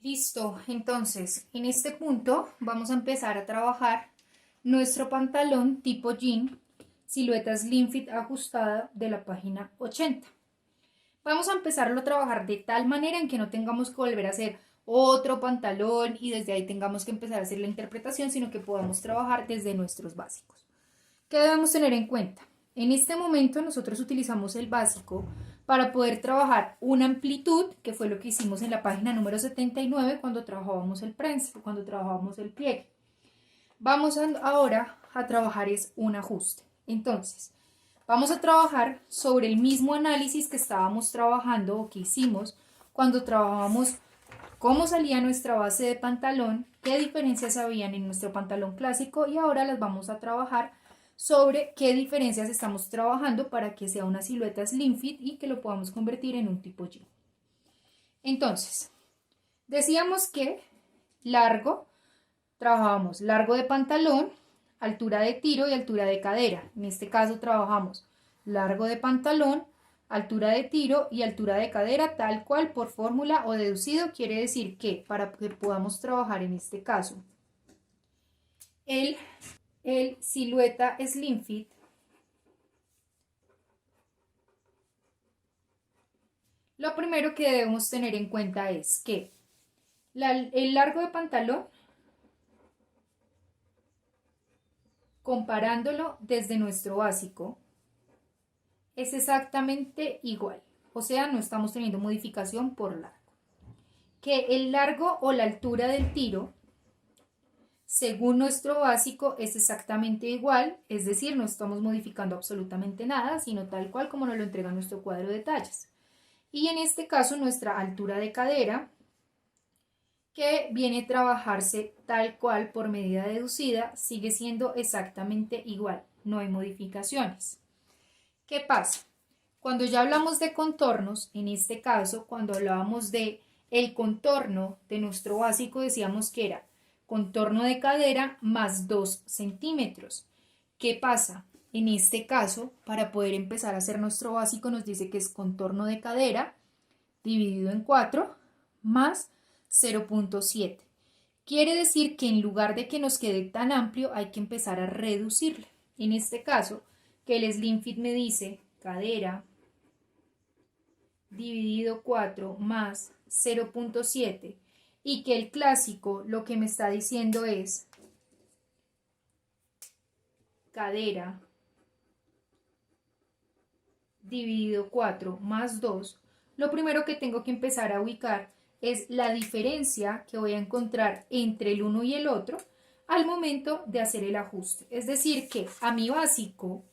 Listo, entonces en este punto vamos a empezar a trabajar nuestro pantalón tipo jean, silueta slim fit ajustada de la página 80. Vamos a empezarlo a trabajar de tal manera en que no tengamos que volver a hacer otro pantalón y desde ahí tengamos que empezar a hacer la interpretación, sino que podamos trabajar desde nuestros básicos. ¿Qué debemos tener en cuenta? En este momento nosotros utilizamos el básico para poder trabajar una amplitud, que fue lo que hicimos en la página número 79 cuando trabajábamos el prensa, cuando trabajábamos el pliegue. Vamos ahora a trabajar es un ajuste. Entonces, vamos a trabajar sobre el mismo análisis que estábamos trabajando o que hicimos cuando trabajábamos cómo salía nuestra base de pantalón, qué diferencias habían en nuestro pantalón clásico y ahora las vamos a trabajar sobre qué diferencias estamos trabajando para que sea una silueta slim fit y que lo podamos convertir en un tipo jean. Entonces, decíamos que largo, trabajábamos largo de pantalón, altura de tiro y altura de cadera. En este caso trabajamos largo de pantalón, altura de tiro y altura de cadera, tal cual por fórmula o deducido. Quiere decir que para que podamos trabajar en este caso el silueta slim fit, lo primero que debemos tener en cuenta es que el largo de pantalón, comparándolo desde nuestro básico, es exactamente igual. O sea, no estamos teniendo modificación por largo. Que el largo o la altura del tiro, según nuestro básico, es exactamente igual, es decir, no estamos modificando absolutamente nada, sino tal cual como nos lo entrega nuestro cuadro de tallas. Y en este caso, nuestra altura de cadera, que viene a trabajarse tal cual por medida deducida, sigue siendo exactamente igual, no hay modificaciones. ¿Qué pasa? Cuando ya hablamos de contornos, en este caso, cuando hablábamos de el contorno de nuestro básico, decíamos que era contorno de cadera más 2 centímetros. ¿Qué pasa? En este caso, para poder empezar a hacer nuestro básico, nos dice que es contorno de cadera dividido en 4 más 0.7. Quiere decir que en lugar de que nos quede tan amplio, hay que empezar a reducirlo. En este caso, que el slim fit me dice cadera dividido 4 más 0.7 y que el clásico lo que me está diciendo es cadera dividido 4 más 2, lo primero que tengo que empezar a ubicar es la diferencia que voy a encontrar entre el uno y el otro al momento de hacer el ajuste. Es decir, que a mi básico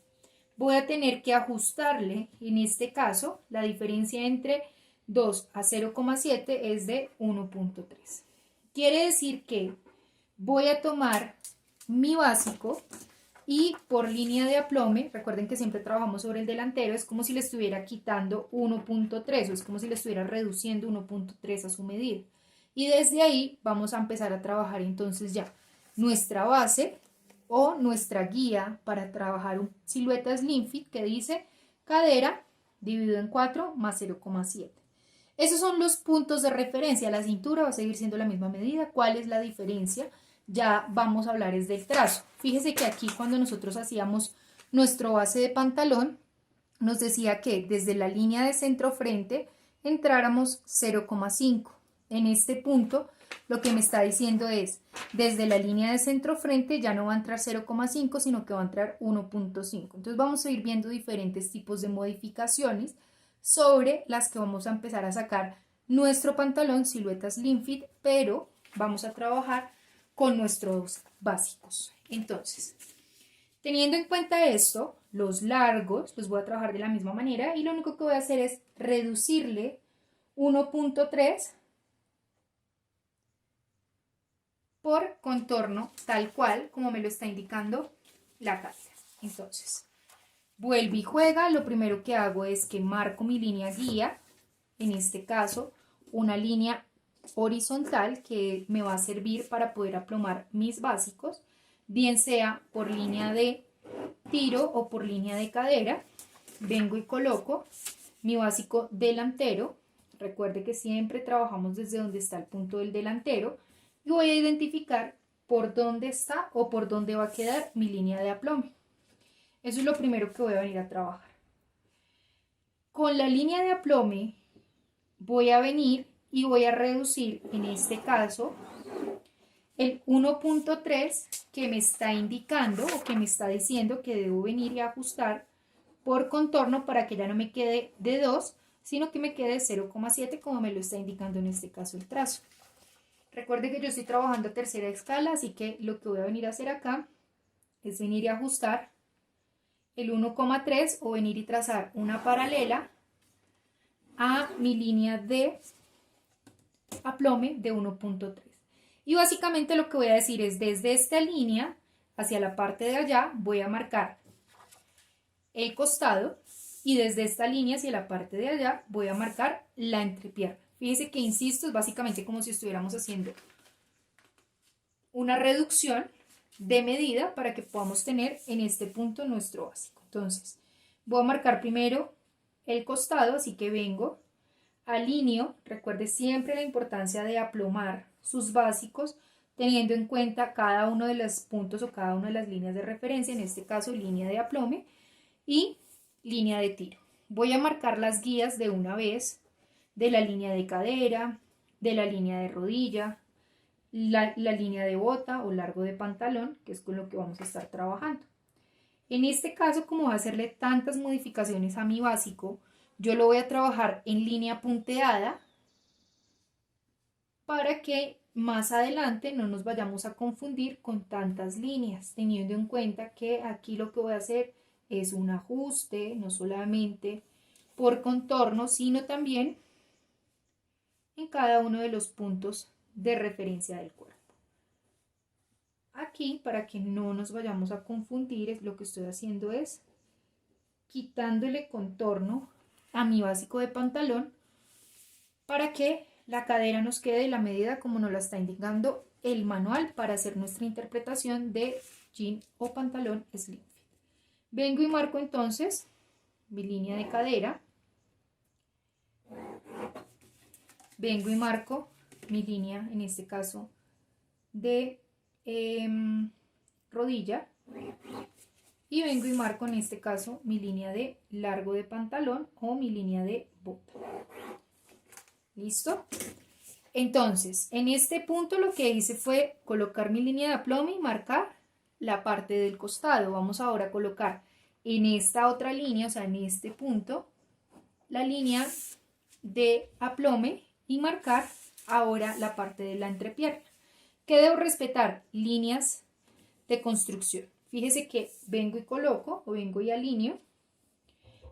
voy a tener que ajustarle, en este caso, la diferencia entre 2 a 0,7 es de 1.3. Quiere decir que voy a tomar mi básico y por línea de aplome, recuerden que siempre trabajamos sobre el delantero, es como si le estuviera quitando 1.3 o es como si le estuviera reduciendo 1.3 a su medida. Y desde ahí vamos a empezar a trabajar entonces ya nuestra base o nuestra guía para trabajar un silueta slim fit que dice cadera dividido en 4 más 0,7. Esos son los puntos de referencia. La cintura va a seguir siendo la misma medida. ¿Cuál es la diferencia? Ya vamos a hablar es del trazo. Fíjese que aquí cuando nosotros hacíamos nuestro base de pantalón, nos decía que desde la línea de centro frente entráramos 0,5. En este punto lo que me está diciendo es, desde la línea de centro frente ya no va a entrar 0,5, sino que va a entrar 1.5. Entonces vamos a ir viendo diferentes tipos de modificaciones sobre las que vamos a empezar a sacar nuestro pantalón silueta slim fit, pero vamos a trabajar con nuestros básicos. Entonces, teniendo en cuenta esto, los largos los voy a trabajar de la misma manera y lo único que voy a hacer es reducirle 1.3 por contorno tal cual como me lo está indicando la carta. Entonces, vuelve y juega. Lo primero que hago es que marco mi línea guía, en este caso una línea horizontal que me va a servir para poder aplomar mis básicos, bien sea por línea de tiro o por línea de cadera. Vengo y coloco mi básico delantero Recuerde que siempre trabajamos desde donde está el punto del delantero y voy a identificar por dónde está o por dónde va a quedar mi línea de aplome. Eso es lo primero que voy a venir a trabajar. Con la línea de aplome voy a venir y voy a reducir, en este caso, el 1.3 que me está indicando o que me está diciendo que debo venir y ajustar por contorno para que ya no me quede de 2, sino que me quede de 0,7 como me lo está indicando en este caso el trazo. Recuerde que yo estoy trabajando a tercera escala, así que lo que voy a venir a hacer acá es venir y ajustar el 1,3 o venir y trazar una paralela a mi línea de aplome de 1.3. Y básicamente lo que voy a decir es desde esta línea hacia la parte de allá voy a marcar el costado y desde esta línea hacia la parte de allá voy a marcar la entrepierna. Fíjense que, insisto, es básicamente como si estuviéramos haciendo una reducción de medida para que podamos tener en este punto nuestro básico. Entonces, voy a marcar primero el costado, así que vengo, alineo, recuerde siempre la importancia de aplomar sus básicos, teniendo en cuenta cada uno de los puntos o cada una de las líneas de referencia, en este caso línea de aplome y línea de tiro. Voy a marcar las guías de una vez, de la línea de cadera, de la línea de rodilla, la línea de bota o largo de pantalón, que es con lo que vamos a estar trabajando. En este caso, como va a hacerle tantas modificaciones a mi básico, yo lo voy a trabajar en línea punteada para que más adelante no nos vayamos a confundir con tantas líneas, teniendo en cuenta que aquí lo que voy a hacer es un ajuste, no solamente por contorno, sino también en cada uno de los puntos de referencia del cuerpo. Aquí, para que no nos vayamos a confundir, lo que estoy haciendo es quitándole contorno a mi básico de pantalón para que la cadera nos quede de la medida como nos la está indicando el manual para hacer nuestra interpretación de jean o pantalón slim fit. Vengo y marco entonces mi línea de cadera, vengo y marco mi línea, en este caso, de rodilla, y vengo y marco en este caso mi línea de largo de pantalón o mi línea de bota. ¿Listo? Entonces, en este punto lo que hice fue colocar mi línea de aplome y marcar la parte del costado. Vamos ahora a colocar en esta otra línea, o sea, en este punto, la línea de aplome y marcar ahora la parte de la entrepierna. ¿Qué debo respetar? Líneas de construcción. Fíjese que vengo y coloco o vengo y alineo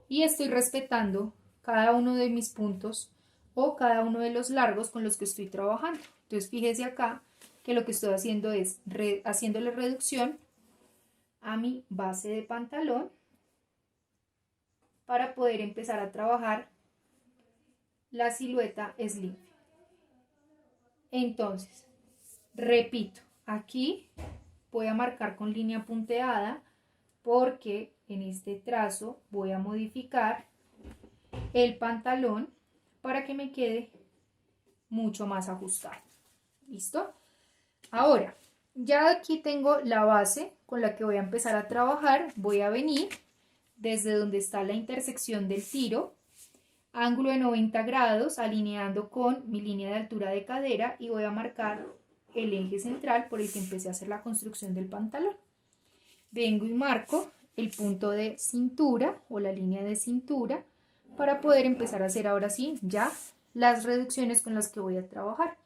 y estoy respetando cada uno de mis puntos o cada uno de los largos con los que estoy trabajando. Entonces fíjese acá que lo que estoy haciendo es haciéndole reducción a mi base de pantalón para poder empezar a trabajar la silueta slim. Entonces, repito, aquí voy a marcar con línea punteada porque en este trazo voy a modificar el pantalón para que me quede mucho más ajustado. ¿Listo? Ahora, ya aquí tengo la base con la que voy a empezar a trabajar. Voy a venir desde donde está la intersección del tiro, ángulo de 90 grados, alineando con mi línea de altura de cadera y voy a marcar el eje central por el que empecé a hacer la construcción del pantalón. Vengo y marco el punto de cintura o la línea de cintura para poder empezar a hacer ahora sí ya las reducciones con las que voy a trabajar.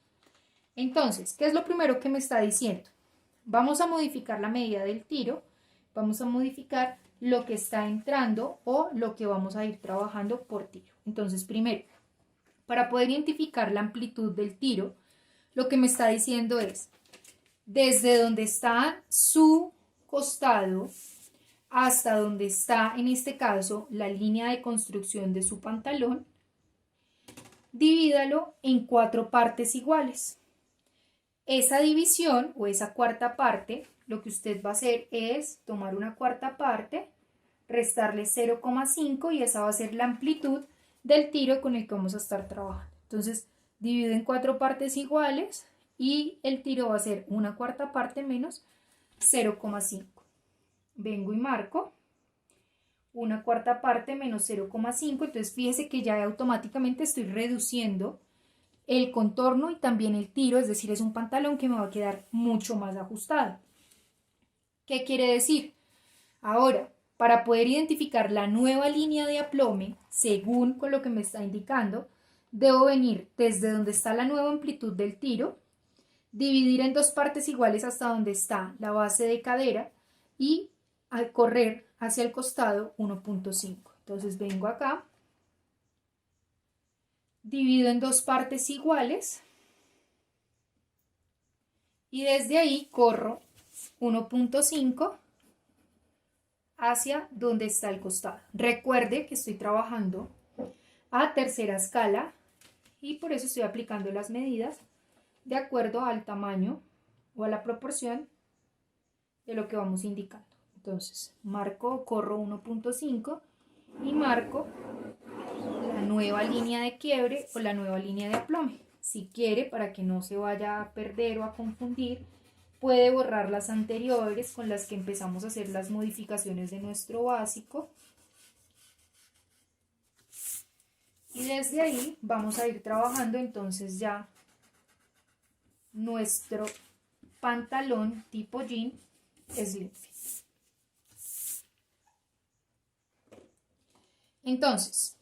Entonces, ¿qué es lo primero que me está diciendo? Vamos a modificar la medida del tiro, vamos a modificar lo que está entrando o lo que vamos a ir trabajando por tiro. Entonces, primero, para poder identificar la amplitud del tiro, lo que me está diciendo es, desde donde está su costado hasta donde está, en este caso, la línea de construcción de su pantalón, divídalo en 4 partes iguales. Esa división o esa cuarta parte, lo que usted va a hacer es tomar una cuarta parte, restarle 0,5 y esa va a ser la amplitud del tiro con el que vamos a estar trabajando. Entonces divido en 4 partes iguales y el tiro va a ser 1/4 parte menos 0,5. Vengo y marco 1/4 parte menos 0,5. Entonces fíjese que ya automáticamente estoy reduciendo el contorno y también el tiro, es decir, es un pantalón que me va a quedar mucho más ajustado. ¿Qué quiere decir? Ahora, para poder identificar la nueva línea de aplome, según con lo que me está indicando, debo venir desde donde está la nueva amplitud del tiro, dividir en 2 partes iguales hasta donde está la base de cadera y al correr hacia el costado 1,5. Entonces vengo acá, divido en 2 partes iguales y desde ahí corro 1,5 hacia donde está el costado. Recuerde que estoy trabajando a tercera escala y por eso estoy aplicando las medidas de acuerdo al tamaño o a la proporción de lo que vamos indicando. Entonces marco, corro 1,5 y marco la nueva línea de quiebre o la nueva línea de aplome. Si quiere, para que no se vaya a perder o a confundir, puede borrar las anteriores con las que empezamos a hacer las modificaciones de nuestro básico. Y desde ahí vamos a ir trabajando entonces ya nuestro pantalón tipo jean slim fit. Entonces,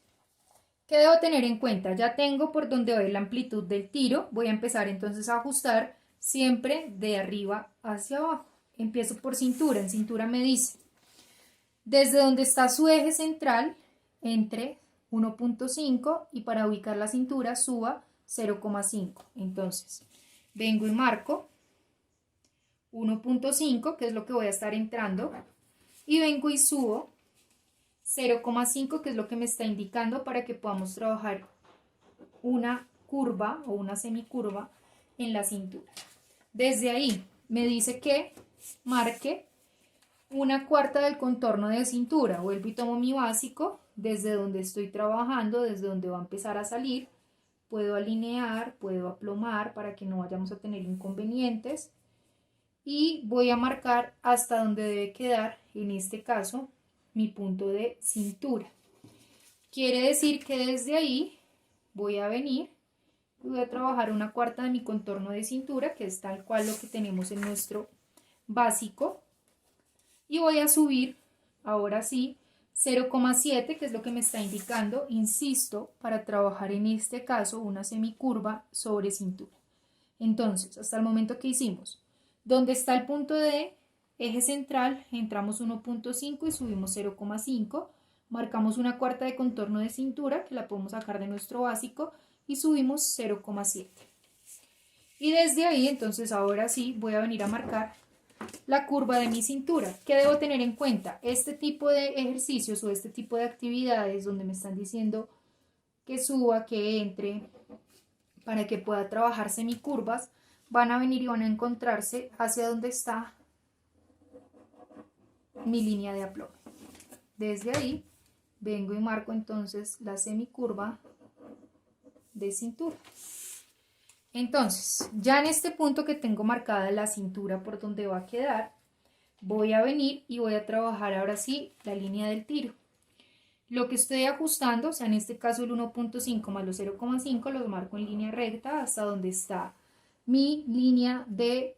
¿qué debo tener en cuenta? Ya tengo por donde va la amplitud del tiro. Voy a empezar entonces a ajustar siempre de arriba hacia abajo. Empiezo por cintura. En cintura me dice, desde donde está su eje central, entre 1,5 y para ubicar la cintura suba 0,5. Entonces, vengo y marco 1,5, que es lo que voy a estar entrando, y vengo y subo 0,5, que es lo que me está indicando para que podamos trabajar una curva o una semicurva en la cintura. Desde ahí me dice que marque 1/4 del contorno de cintura. Vuelvo y tomo mi básico desde donde estoy trabajando, desde donde va a empezar a salir. Puedo alinear, puedo aplomar para que no vayamos a tener inconvenientes. Y voy a marcar hasta donde debe quedar, en este caso, mi punto de cintura. Quiere decir que desde ahí voy a venir y voy a trabajar 1/4 de mi contorno de cintura, que es tal cual lo que tenemos en nuestro básico. Y voy a subir, ahora sí, 0,7, que es lo que me está indicando, insisto, para trabajar en este caso una semicurva sobre cintura. Entonces, hasta el momento que hicimos, donde está el punto de eje central, entramos 1,5 y subimos 0,5, marcamos 1/4 de contorno de cintura, que la podemos sacar de nuestro básico, y subimos 0,7. Y desde ahí, entonces, ahora sí, voy a venir a marcar la curva de mi cintura. ¿Qué debo tener en cuenta? Este tipo de ejercicios o este tipo de actividades donde me están diciendo que suba, que entre, para que pueda trabajar semicurvas, van a venir y van a encontrarse hacia donde está mi línea de aplome. Desde ahí vengo y marco entonces la semicurva de cintura. Entonces, ya en este punto que tengo marcada la cintura por donde va a quedar, voy a venir y voy a trabajar ahora sí la línea del tiro. Lo que estoy ajustando, o sea, en este caso el 1,5 más los 0,5, los marco en línea recta hasta donde está mi línea de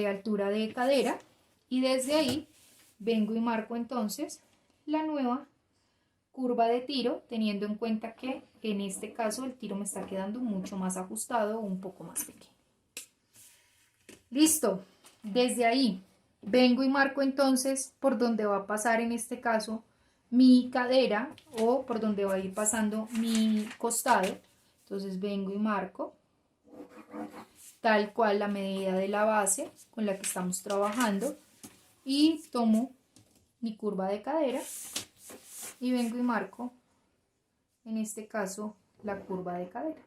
altura de cadera, y desde ahí vengo y marco entonces la nueva curva de tiro, teniendo en cuenta que en este caso el tiro me está quedando mucho más ajustado o un poco más pequeño. Listo, desde ahí vengo y marco entonces por donde va a pasar en este caso mi cadera o por donde va a ir pasando mi costado. Entonces vengo y marco tal cual la medida de la base con la que estamos trabajando y tomo mi curva de cadera y vengo y marco en este caso la curva de cadera.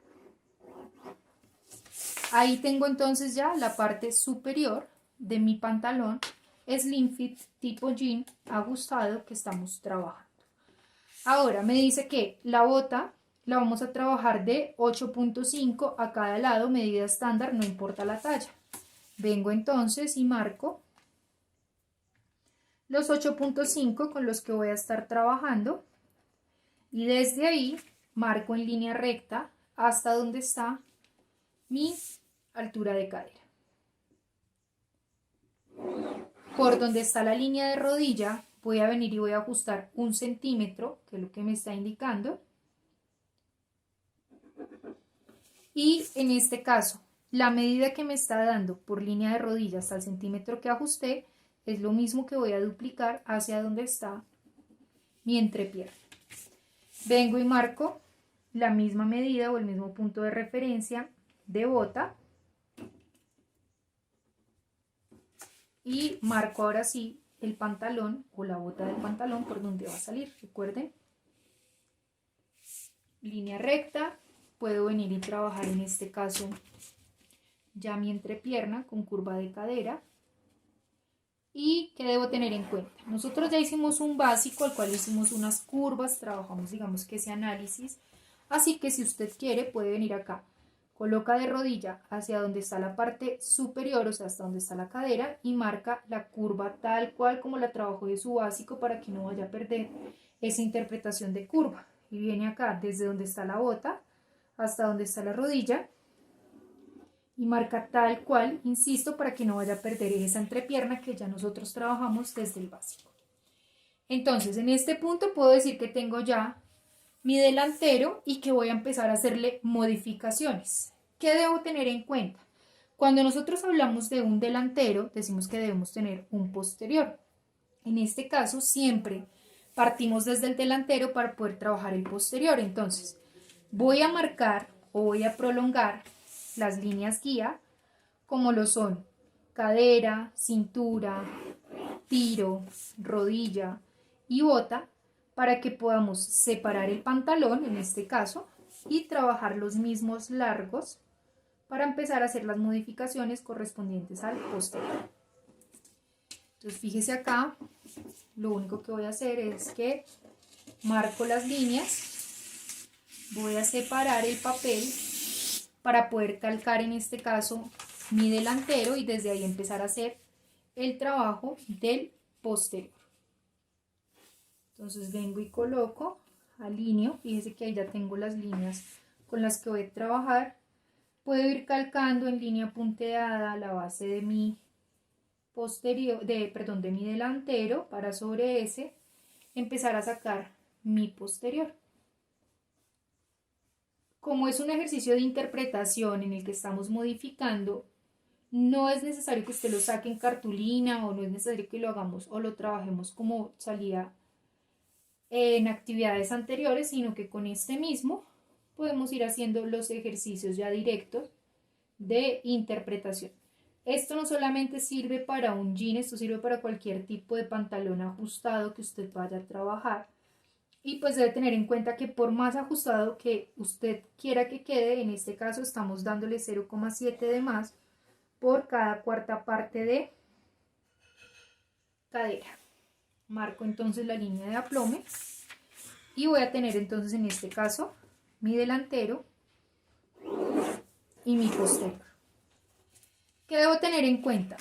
Ahí tengo entonces ya la parte superior de mi pantalón slim fit tipo jean ajustado que estamos trabajando. Ahora me dice que la bota la vamos a trabajar de 8.5 a cada lado, medida estándar, no importa la talla. Vengo entonces y marco los 8.5 con los que voy a estar trabajando y desde ahí marco en línea recta hasta donde está mi altura de cadera. Por donde está la línea de rodilla voy a venir y voy a ajustar 1 centímetro, que es lo que me está indicando. Y en este caso, la medida que me está dando por línea de rodilla hasta el centímetro que ajusté es lo mismo que voy a duplicar hacia donde está mi entrepierna. Vengo y marco la misma medida o el mismo punto de referencia de bota y marco ahora sí el pantalón o la bota del pantalón por donde va a salir. Recuerden, línea recta, puedo venir y trabajar en este caso ya mi entrepierna con curva de cadera. ¿Y qué debo tener en cuenta? Nosotros ya hicimos un básico al cual hicimos unas curvas, trabajamos digamos que ese análisis, así que si usted quiere puede venir acá, coloca de rodilla hacia donde está la parte superior, o sea hasta donde está la cadera y marca la curva tal cual como la trabajó de su básico para que no vaya a perder esa interpretación de curva. Y viene acá desde donde está la bota hasta donde está la rodilla y marca tal cual, insisto, para que no vaya a perder esa entrepierna que ya nosotros trabajamos desde el básico. Entonces, en este punto puedo decir que tengo ya mi delantero y que voy a empezar a hacerle modificaciones. ¿Qué debo tener en cuenta? Cuando nosotros hablamos de un delantero, decimos que debemos tener un posterior. En este caso, siempre partimos desde el delantero para poder trabajar el posterior. Entonces, voy a marcar o voy a prolongar las líneas guía como lo son cadera, cintura, tiro, rodilla y bota para que podamos separar el pantalón en este caso y trabajar los mismos largos para empezar a hacer las modificaciones correspondientes al posterior. Entonces fíjese acá, lo único que voy a hacer es que marco las líneas, voy a separar el papel para poder calcar en este caso mi delantero y desde ahí empezar a hacer el trabajo del posterior. Entonces vengo y coloco, alineo, fíjese que ahí ya tengo las líneas con las que voy a trabajar. Puedo ir calcando en línea punteada la base de mi posterior, de mi delantero para sobre ese empezar a sacar mi posterior. Como es un ejercicio de interpretación en el que estamos modificando, no es necesario que usted lo saque en cartulina o no es necesario que lo hagamos o lo trabajemos como salía en actividades anteriores, sino que con este mismo podemos ir haciendo los ejercicios ya directos de interpretación. Esto no solamente sirve para un jean, esto sirve para cualquier tipo de pantalón ajustado que usted vaya a trabajar. Y pues debe tener en cuenta que por más ajustado que usted quiera que quede, en este caso estamos dándole 0,7 de más por cada cuarta parte de cadera. Marco entonces la línea de aplome y voy a tener entonces en este caso mi delantero y mi posterior. ¿Qué debo tener en cuenta?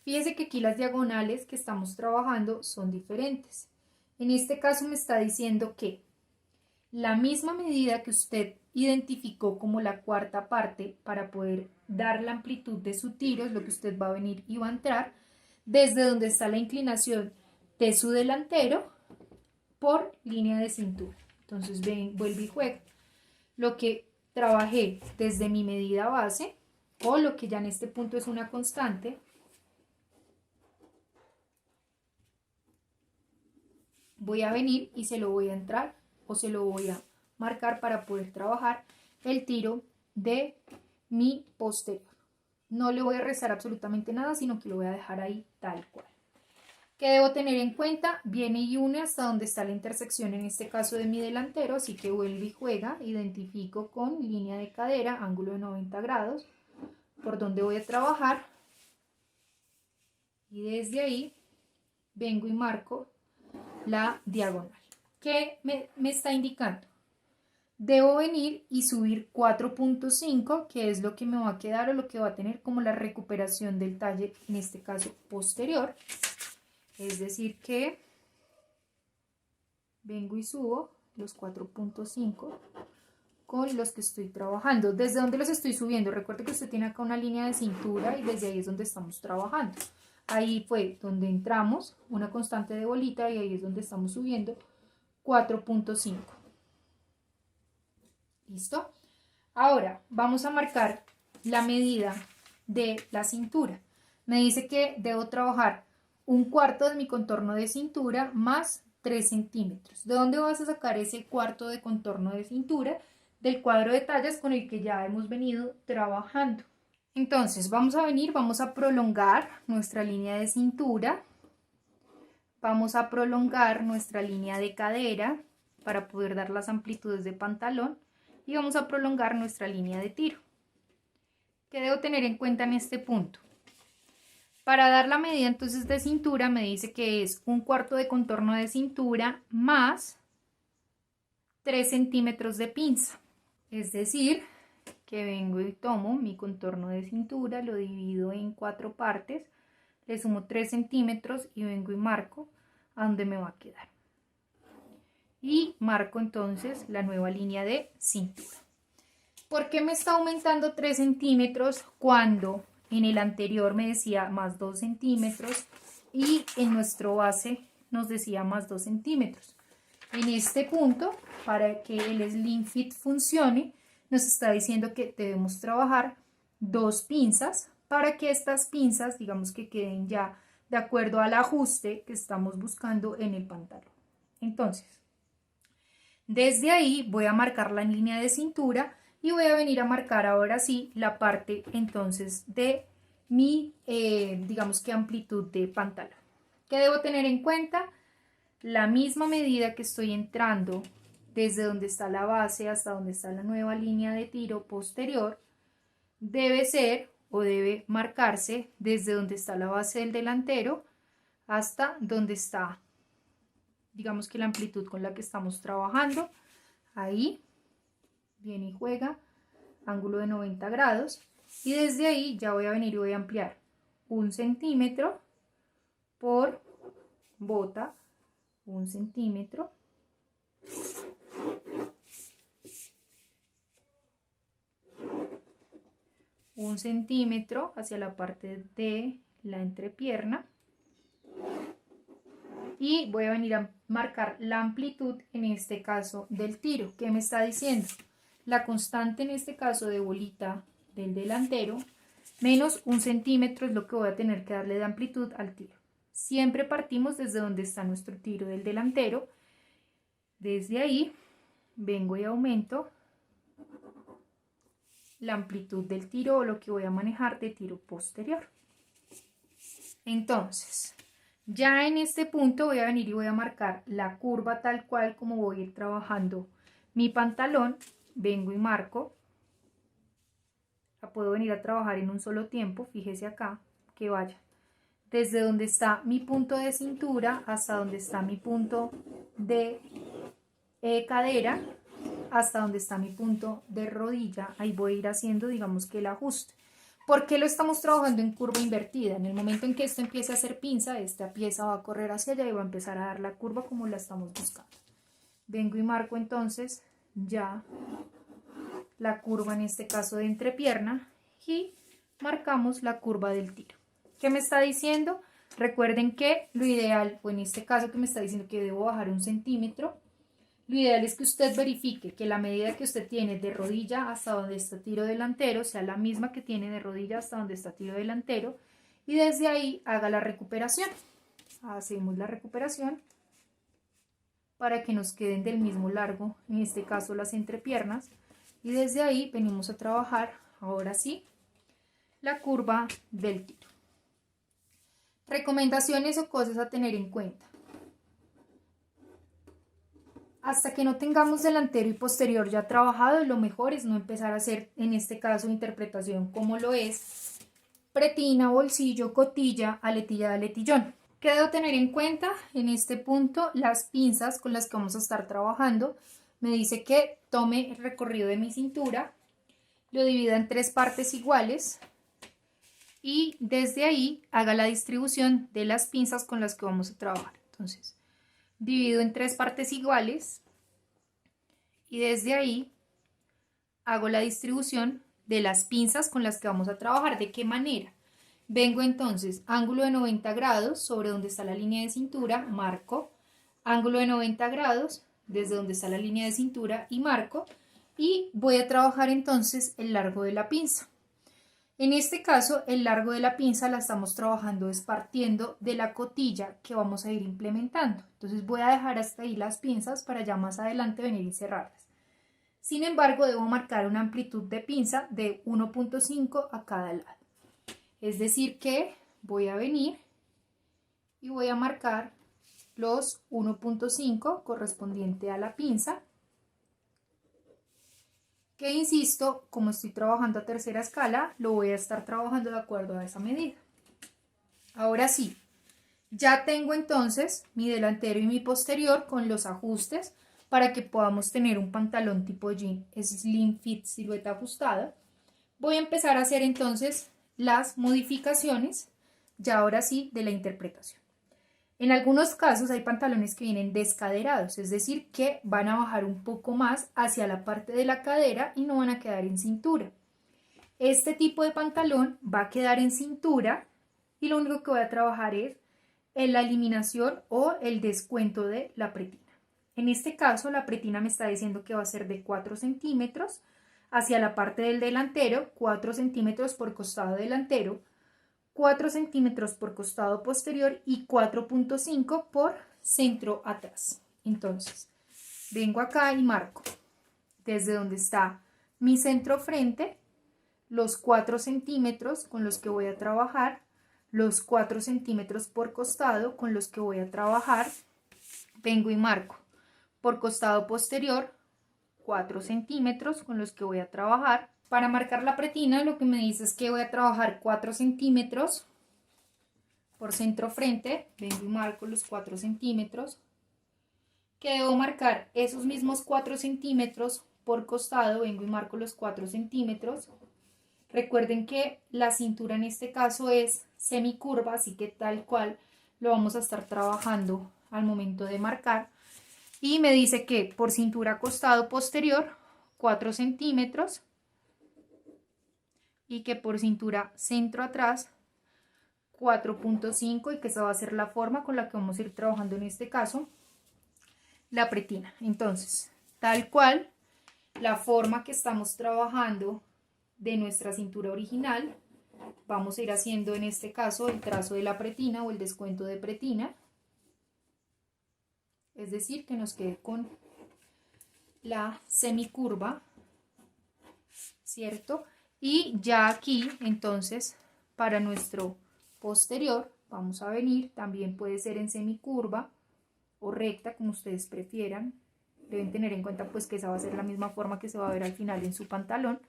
Fíjese que aquí las diagonales que estamos trabajando son diferentes. En este caso me está diciendo que la misma medida que usted identificó como la cuarta parte para poder dar la amplitud de su tiro es lo que usted va a venir y va a entrar desde donde está la inclinación de su delantero por línea de cintura. Entonces vuelvo y juego lo que trabajé desde mi medida base o lo que ya en este punto es una constante. Voy a venir y se lo voy a entrar o se lo voy a marcar para poder trabajar el tiro de mi posterior. No le voy a rezar absolutamente nada, sino que lo voy a dejar ahí tal cual. ¿Qué debo tener en cuenta? Viene y une hasta donde está la intersección, en este caso de mi delantero, así que vuelve y juega, identifico con línea de cadera, ángulo de 90 grados, por donde voy a trabajar, y desde ahí vengo y marco la diagonal. ¿Qué me está indicando? debo venir y subir 4.5, que es lo que me va a quedar o lo que va a tener como la recuperación del talle, en este caso posterior. Es decir que vengo y subo los 4.5 con los que estoy trabajando. ¿Desde dónde los estoy subiendo? Recuerde que usted tiene acá una línea de cintura y desde ahí es donde estamos trabajando. Ahí fue donde entramos, una constante de bolita, y ahí es donde estamos subiendo 4.5. ¿Listo? Ahora vamos a marcar la medida de la cintura. Me dice que debo trabajar 1/4 de mi contorno de cintura más 3 centímetros. ¿De dónde vas a sacar ese cuarto de contorno de cintura? Del cuadro de tallas con el que ya hemos venido trabajando. Entonces vamos a prolongar nuestra línea de cintura, vamos a prolongar nuestra línea de cadera para poder dar las amplitudes de pantalón y vamos a prolongar nuestra línea de tiro. ¿Qué debo tener en cuenta en este punto? Para dar la medida entonces de cintura me dice que es 1/4 de contorno de cintura más 3 centímetros de pinza. Es decir, que vengo y tomo mi contorno de cintura, lo divido en 4 partes, le sumo 3 centímetros y vengo y marco a donde me va a quedar. Y marco entonces la nueva línea de cintura. ¿Por qué me está aumentando 3 centímetros cuando en el anterior me decía más 2 centímetros y en nuestro base nos decía más 2 centímetros? En este punto, para que el Slim Fit funcione, nos está diciendo que debemos trabajar 2 pinzas para que estas pinzas, digamos que queden ya de acuerdo al ajuste que estamos buscando en el pantalón. Entonces, desde ahí voy a marcar la línea de cintura y voy a venir a marcar ahora sí la parte entonces de mi, digamos que amplitud de pantalón. ¿Qué debo tener en cuenta? La misma medida que estoy entrando desde donde está la base hasta donde está la nueva línea de tiro posterior, debe ser o debe marcarse desde donde está la base del delantero hasta donde está, digamos que la amplitud con la que estamos trabajando. Ahí viene y juega ángulo de 90 grados y desde ahí ya voy a venir y voy a ampliar 1 centímetro por bota, 1 centímetro, un centímetro hacia la parte de la entrepierna y voy a venir a marcar la amplitud en este caso del tiro. ¿Qué me está diciendo? La constante en este caso de bolita del delantero menos 1 centímetro es lo que voy a tener que darle de amplitud al tiro. Siempre partimos desde donde está nuestro tiro del delantero. Desde ahí vengo y aumento la amplitud del tiro o lo que voy a manejar de tiro posterior. Entonces, ya en este punto voy a venir y voy a marcar la curva tal cual como voy a ir trabajando mi pantalón. Vengo y marco. La puedo venir a trabajar en un solo tiempo. Fíjese acá que vaya desde donde está mi punto de cintura hasta donde está mi punto de cadera, hasta donde está mi punto de rodilla. Ahí voy a ir haciendo, digamos que el ajuste. ¿Por qué lo estamos trabajando en curva invertida? En el momento en que esto empiece a hacer pinza, esta pieza va a correr hacia allá y va a empezar a dar la curva como la estamos buscando. Vengo y marco entonces ya la curva, en este caso de entrepierna, y marcamos la curva del tiro. ¿Qué me está diciendo? Recuerden que lo ideal, o en este caso que me está diciendo que debo bajar 1 centímetro, lo ideal es que usted verifique que la medida que usted tiene de rodilla hasta donde está tiro delantero sea la misma que tiene de rodilla hasta donde está tiro delantero y desde ahí haga la recuperación. Hacemos la recuperación para que nos queden del mismo largo, en este caso las entrepiernas, y desde ahí venimos a trabajar, ahora sí, la curva del tiro. Recomendaciones o cosas a tener en cuenta. Hasta que no tengamos delantero y posterior ya trabajado, lo mejor es no empezar a hacer, en este caso, interpretación como lo es pretina, bolsillo, cotilla, aletilla de aletillón. ¿Qué debo tener en cuenta? En este punto, las pinzas con las que vamos a estar trabajando me dice que tome el recorrido de mi cintura, lo divida en 3 partes iguales y desde ahí haga la distribución de las pinzas con las que vamos a trabajar. Entonces, divido en 3 partes iguales y desde ahí hago la distribución de las pinzas con las que vamos a trabajar. ¿De qué manera? Vengo entonces, ángulo de 90 grados sobre donde está la línea de cintura, marco, ángulo de 90 grados desde donde está la línea de cintura y marco, y voy a trabajar entonces el largo de la pinza. En este caso, el largo de la pinza la estamos trabajando es partiendo de la cotilla que vamos a ir implementando. Entonces voy a dejar hasta ahí las pinzas para ya más adelante venir y cerrarlas. Sin embargo, debo marcar una amplitud de pinza de 1.5 a cada lado. Es decir que voy a venir y voy a marcar los 1.5 correspondiente a la pinza, que insisto, como estoy trabajando a tercera escala, lo voy a estar trabajando de acuerdo a esa medida. Ahora sí, ya tengo entonces mi delantero y mi posterior con los ajustes para que podamos tener un pantalón tipo jean slim fit silueta ajustada. Voy a empezar a hacer entonces las modificaciones, ya ahora sí, de la interpretación. En algunos casos hay pantalones que vienen descaderados, es decir, que van a bajar un poco más hacia la parte de la cadera y no van a quedar en cintura. Este tipo de pantalón va a quedar en cintura y lo único que voy a trabajar es en la eliminación o el descuento de la pretina. En este caso, la pretina me está diciendo que va a ser de 4 centímetros hacia la parte del delantero, 4 centímetros por costado delantero, 4 centímetros por costado posterior y 4.5 por centro atrás. Entonces, vengo acá y marco desde donde está mi centro frente, los 4 centímetros con los que voy a trabajar, los 4 centímetros por costado con los que voy a trabajar, vengo y marco por costado posterior 4 centímetros con los que voy a trabajar. Para marcar la pretina lo que me dice es que voy a trabajar 4 centímetros por centro frente, vengo y marco los 4 centímetros, que debo marcar esos mismos 4 centímetros por costado, vengo y marco los 4 centímetros. Recuerden que la cintura en este caso es semicurva, así que tal cual lo vamos a estar trabajando al momento de marcar. Y me dice que por cintura costado posterior 4 centímetros y que por cintura centro atrás 4.5 y que esa va a ser la forma con la que vamos a ir trabajando en este caso la pretina. Entonces, tal cual la forma que estamos trabajando de nuestra cintura original, vamos a ir haciendo en este caso el trazo de la pretina o el descuento de pretina. Es decir, que nos quede con la semicurva, ¿cierto? Y ya aquí, entonces, para nuestro posterior, vamos a venir, también puede ser en semicurva o recta, como ustedes prefieran. Deben tener en cuenta pues que esa va a ser la misma forma que se va a ver al final en su pantalón.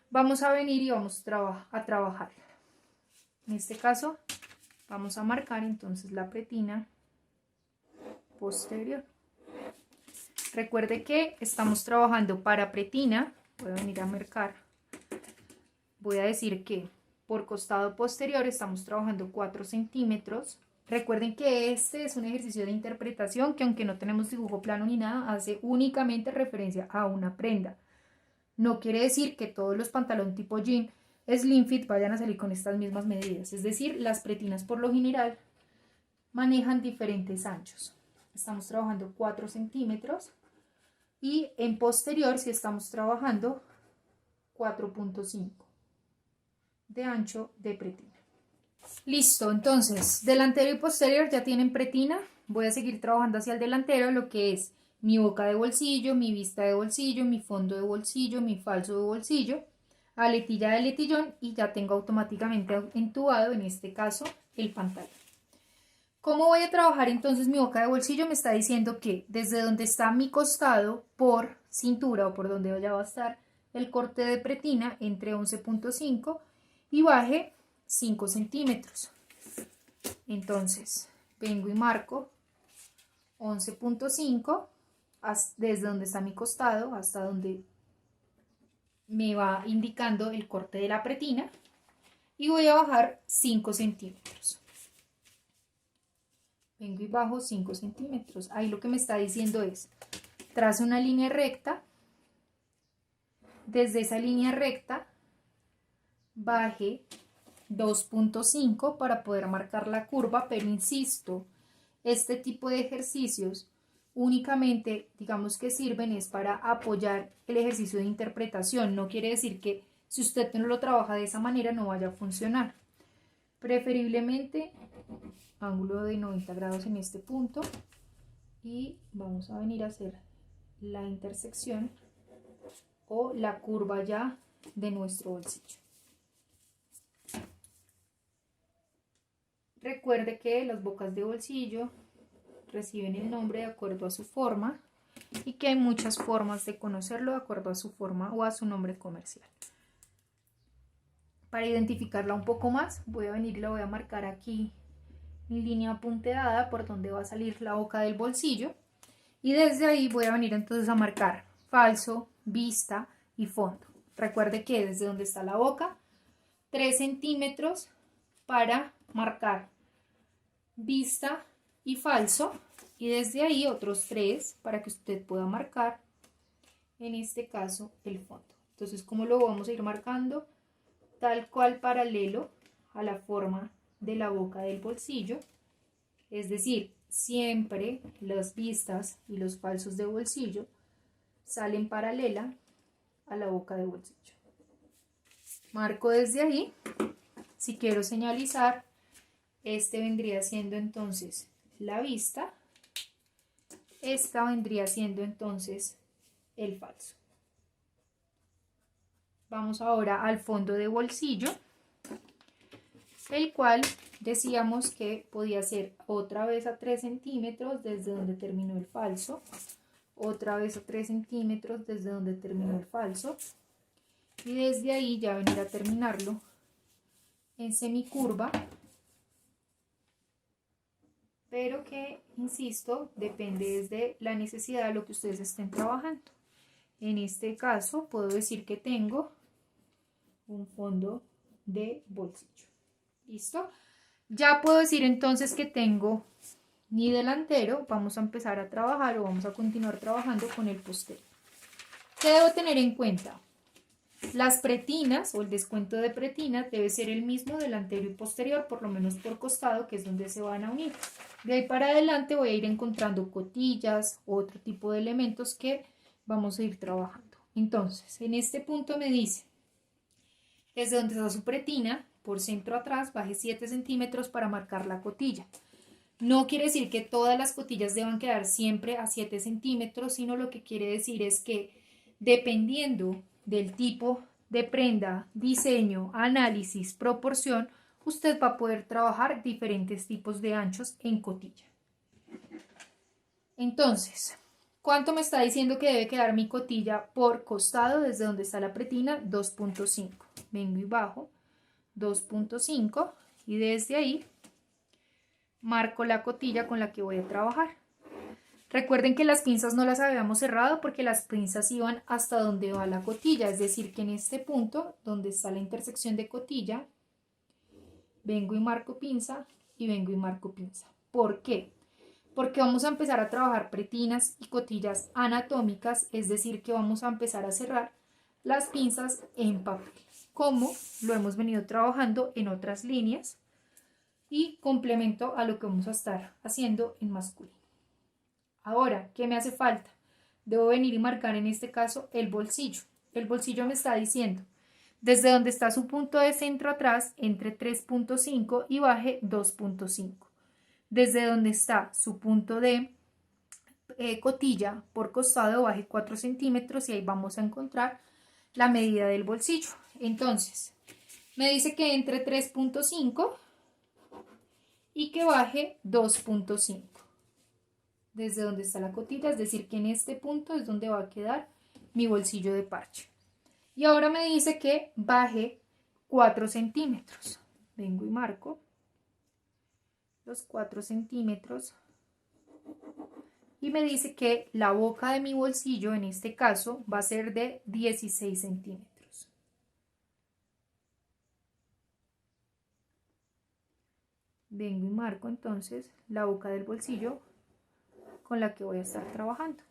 Vamos a venir y vamos a trabajar. En este caso, vamos a marcar entonces la pretina posterior. Recuerde que estamos trabajando para pretina. Voy a venir a marcar. Voy a decir que por costado posterior estamos trabajando 4 centímetros. Recuerden que este es un ejercicio de interpretación que, aunque no tenemos dibujo plano ni nada, hace únicamente referencia a una prenda. No quiere decir que todos los pantalones tipo jean slim fit vayan a salir con estas mismas medidas. Es decir, las pretinas por lo general manejan diferentes anchos. Estamos trabajando 4 centímetros y en posterior si estamos trabajando 4.5 de ancho de pretina. Listo, entonces delantero y posterior ya tienen pretina. Voy a seguir trabajando hacia el delantero lo que es mi boca de bolsillo, mi vista de bolsillo, mi fondo de bolsillo, mi falso de bolsillo, aletilla de letillón y ya tengo automáticamente entubado en este caso el pantalón. ¿Cómo voy a trabajar entonces mi boca de bolsillo? Me está diciendo que desde donde está mi costado por cintura o por donde ya va a estar el corte de pretina entre 11.5 y baje 5 centímetros. Entonces vengo y marco 11.5 desde donde está mi costado hasta donde me va indicando el corte de la pretina y voy a bajar 5 centímetros. Vengo y bajo 5 centímetros. Ahí lo que me está diciendo es, trazo una línea recta, desde esa línea recta baje 2.5 para poder marcar la curva, pero insisto, este tipo de ejercicios únicamente, digamos que sirven es para apoyar el ejercicio de interpretación. No quiere decir que si usted no lo trabaja de esa manera no vaya a funcionar. Preferiblemente ángulo de 90 grados en este punto y vamos a venir a hacer la intersección o la curva ya de nuestro bolsillo. Recuerde que las bocas de bolsillo reciben el nombre de acuerdo a su forma y que hay muchas formas de conocerlo de acuerdo a su forma o a su nombre comercial. Para identificarla un poco más, voy a venir y la voy a marcar aquí mi línea punteada por donde va a salir la boca del bolsillo y desde ahí voy a venir entonces a marcar falso, vista y fondo. Recuerde que desde donde está la boca, 3 centímetros para marcar vista y falso y desde ahí otros 3 para que usted pueda marcar en este caso el fondo. Entonces, ¿cómo lo vamos a ir marcando? Tal cual paralelo a la forma de la boca del bolsillo, es decir, siempre las vistas y los falsos de bolsillo salen paralela a la boca de bolsillo. Marco desde ahí. Si quiero señalizar, este vendría siendo entonces la vista, esta vendría siendo entonces el falso. Vamos ahora al fondo de bolsillo, el cual decíamos que podía ser otra vez a 3 centímetros desde donde terminó el falso, otra vez a 3 centímetros desde donde terminó el falso y desde ahí ya venir a terminarlo en semicurva, pero que, insisto, depende de la necesidad de lo que ustedes estén trabajando. En este caso puedo decir que tengo un fondo de bolsillo. ¿Listo? Ya puedo decir entonces que tengo mi delantero. Vamos a empezar a trabajar o vamos a continuar trabajando con el posterior. ¿Qué debo tener en cuenta? Las pretinas o el descuento de pretinas debe ser el mismo delantero y posterior, por lo menos por costado, que es donde se van a unir. De ahí para adelante voy a ir encontrando cotillas, otro tipo de elementos que vamos a ir trabajando. Entonces, en este punto me dice, desde donde está su pretina, por centro atrás, baje 7 centímetros para marcar la cotilla. No quiere decir que todas las cotillas deban quedar siempre a 7 centímetros, sino lo que quiere decir es que dependiendo del tipo de prenda, diseño, análisis, proporción, usted va a poder trabajar diferentes tipos de anchos en cotilla. Entonces, ¿cuánto me está diciendo que debe quedar mi cotilla por costado desde donde está la pretina? 2.5. Vengo y bajo 2.5 y desde ahí marco la cotilla con la que voy a trabajar. Recuerden que las pinzas no las habíamos cerrado porque las pinzas iban hasta donde va la cotilla, es decir, que en este punto, donde está la intersección de cotilla, vengo y marco pinza y vengo y marco pinza. ¿Por qué? Porque vamos a empezar a trabajar pretinas y cotillas anatómicas, es decir, que vamos a empezar a cerrar las pinzas en papel, como lo hemos venido trabajando en otras líneas y complemento a lo que vamos a estar haciendo en masculino. Ahora, ¿qué me hace falta? Debo venir y marcar en este caso el bolsillo. El bolsillo me está diciendo, desde donde está su punto de centro atrás, entre 3.5 y baje 2.5. Desde donde está su punto de cotilla por costado, baje 4 centímetros y ahí vamos a encontrar la medida del bolsillo. Entonces, me dice que entre 3.5 y que baje 2.5. Desde donde está la cotilla, es decir, que en este punto es donde va a quedar mi bolsillo de parche. Y ahora me dice que baje 4 centímetros. Vengo y marco los 4 centímetros y me dice que la boca de mi bolsillo en este caso va a ser de 16 centímetros. Vengo y marco entonces la boca del bolsillo con la que voy a estar trabajando.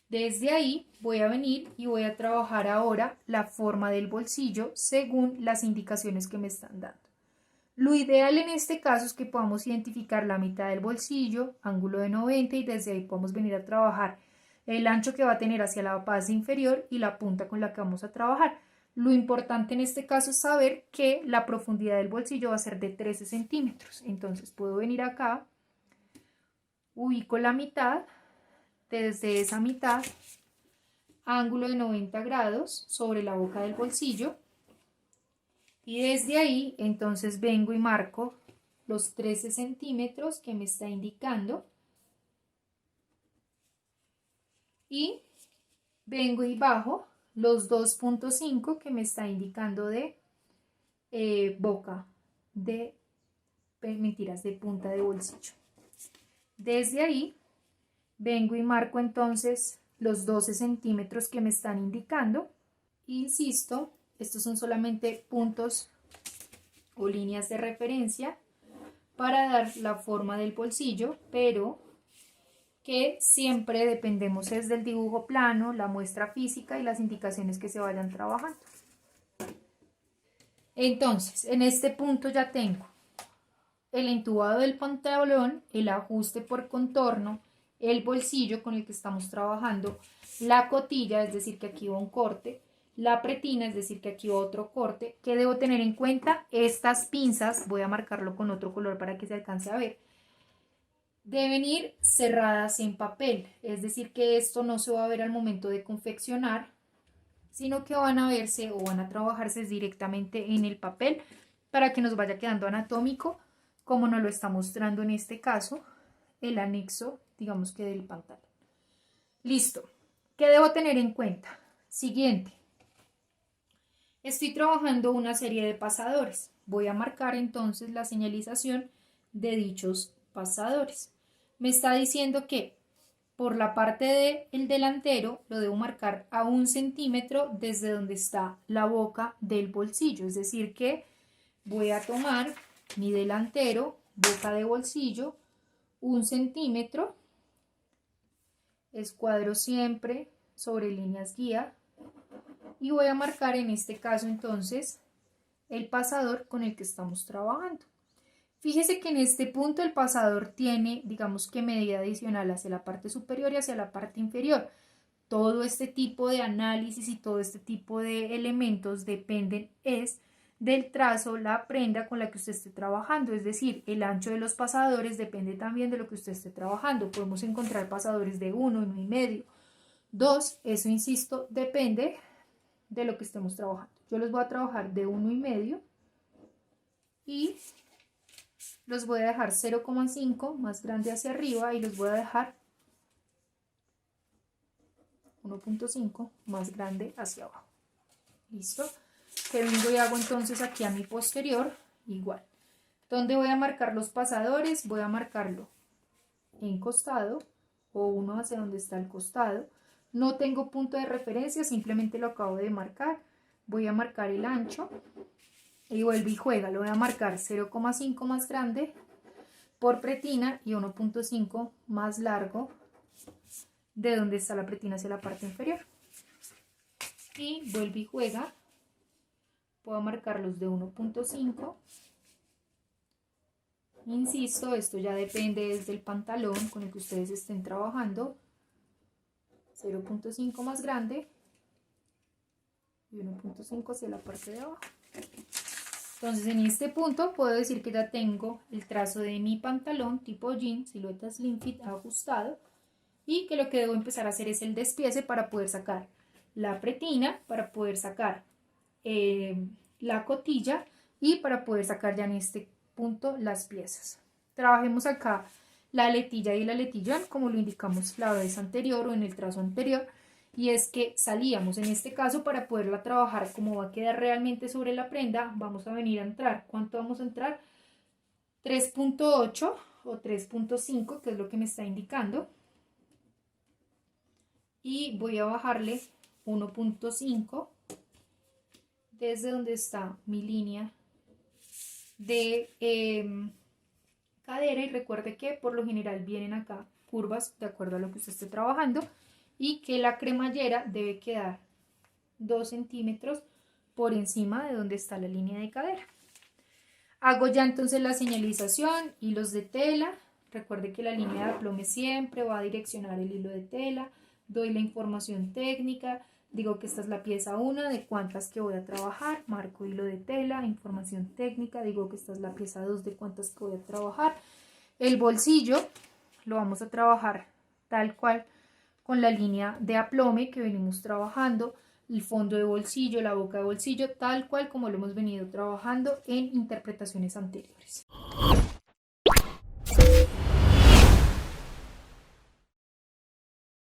Desde ahí voy a venir y voy a trabajar ahora la forma del bolsillo según las indicaciones que me están dando. Lo ideal en este caso es que podamos identificar la mitad del bolsillo, ángulo de 90, y desde ahí podemos venir a trabajar el ancho que va a tener hacia la base inferior y la punta con la que vamos a trabajar. Lo importante en este caso es saber que la profundidad del bolsillo va a ser de 13 centímetros. Entonces puedo venir acá, ubico la mitad, desde esa mitad, ángulo de 90 grados sobre la boca del bolsillo. Y desde ahí, entonces vengo y marco los 13 centímetros que me está indicando. Y vengo y bajo los 2.5 que me está indicando de boca, de punta de bolsillo. Desde ahí, vengo y marco entonces los 12 centímetros que me están indicando. Insisto, estos son solamente puntos o líneas de referencia para dar la forma del bolsillo, pero que siempre dependemos es del dibujo plano, la muestra física y las indicaciones que se vayan trabajando. Entonces, en este punto ya tengo el entubado del pantalón, el ajuste por contorno, el bolsillo con el que estamos trabajando, la cotilla, es decir que aquí va un corte, la pretina, es decir que aquí va otro corte. ¿Qué debo tener en cuenta? Estas pinzas, voy a marcarlo con otro color para que se alcance a ver, deben ir cerradas en papel, es decir que esto no se va a ver al momento de confeccionar, sino que van a verse o van a trabajarse directamente en el papel para que nos vaya quedando anatómico, como nos lo está mostrando en este caso el anexo, digamos que del pantalón. Listo. ¿Qué debo tener en cuenta? Siguiente. Estoy trabajando una serie de pasadores. Voy a marcar entonces la señalización de dichos pasadores. Me está diciendo que por la parte del delantero lo debo marcar a 1 centímetro desde donde está la boca del bolsillo. Es decir que voy a tomar mi delantero, boca de bolsillo, 1 centímetro, escuadro siempre sobre líneas guía y voy a marcar en este caso entonces el pasador con el que estamos trabajando. Fíjese que en este punto el pasador tiene, digamos que medida adicional hacia la parte superior y hacia la parte inferior. Todo este tipo de análisis y todo este tipo de elementos dependen del trazo, la prenda con la que usted esté trabajando. Es decir, el ancho de los pasadores depende también de lo que usted esté trabajando. Podemos encontrar pasadores de 1, 1,5, 2. Eso, insisto, depende de lo que estemos trabajando. Yo los voy a trabajar de 1,5 y los voy a dejar 0,5 más grande hacia arriba y los voy a dejar 1,5 más grande hacia abajo. ¿Listo? Que vengo y hago entonces aquí a mi posterior igual. ¿Dónde voy a marcar los pasadores? Voy a marcarlo en costado o uno hacia donde está el costado. No tengo punto de referencia, simplemente lo acabo de marcar. Voy a marcar el ancho y vuelve y juega. Lo voy a marcar 0,5 más grande por pretina y 1,5 más largo de donde está la pretina hacia la parte inferior. Y vuelve y juega. Puedo marcarlos de 1,5. Insisto, esto ya depende desde el pantalón con el que ustedes estén trabajando. 0,5 más grande y 1,5 hacia la parte de abajo. Entonces en este punto puedo decir que ya tengo el trazo de mi pantalón tipo jean, silueta slim fit ajustado, y que lo que debo empezar a hacer es el despiece para poder sacar la pretina, para poder sacar la cotilla y para poder sacar ya en este punto las piezas. Trabajemos acá la aletilla y el aletillón como lo indicamos la vez anterior o en el trazo anterior, y es que salíamos en este caso para poderla trabajar como va a quedar realmente sobre la prenda. Vamos a venir a entrar. ¿Cuánto vamos a entrar? 3,8 o 3.5, que es lo que me está indicando, y voy a bajarle 1.5 desde donde está mi línea de cadera, y recuerde que por lo general vienen acá curvas de acuerdo a lo que usted esté trabajando, y que la cremallera debe quedar 2 centímetros por encima de donde está la línea de cadera. Hago ya entonces la señalización, hilos de tela. Recuerde que la línea de aplome siempre va a direccionar el hilo de tela. Doy la información técnica, digo que esta es la pieza 1 de cuántas que voy a trabajar, marco hilo de tela, información técnica, digo que esta es la pieza 2 de cuántas que voy a trabajar. El bolsillo lo vamos a trabajar tal cual con la línea de aplome que venimos trabajando, el fondo de bolsillo, la boca de bolsillo, tal cual como lo hemos venido trabajando en interpretaciones anteriores.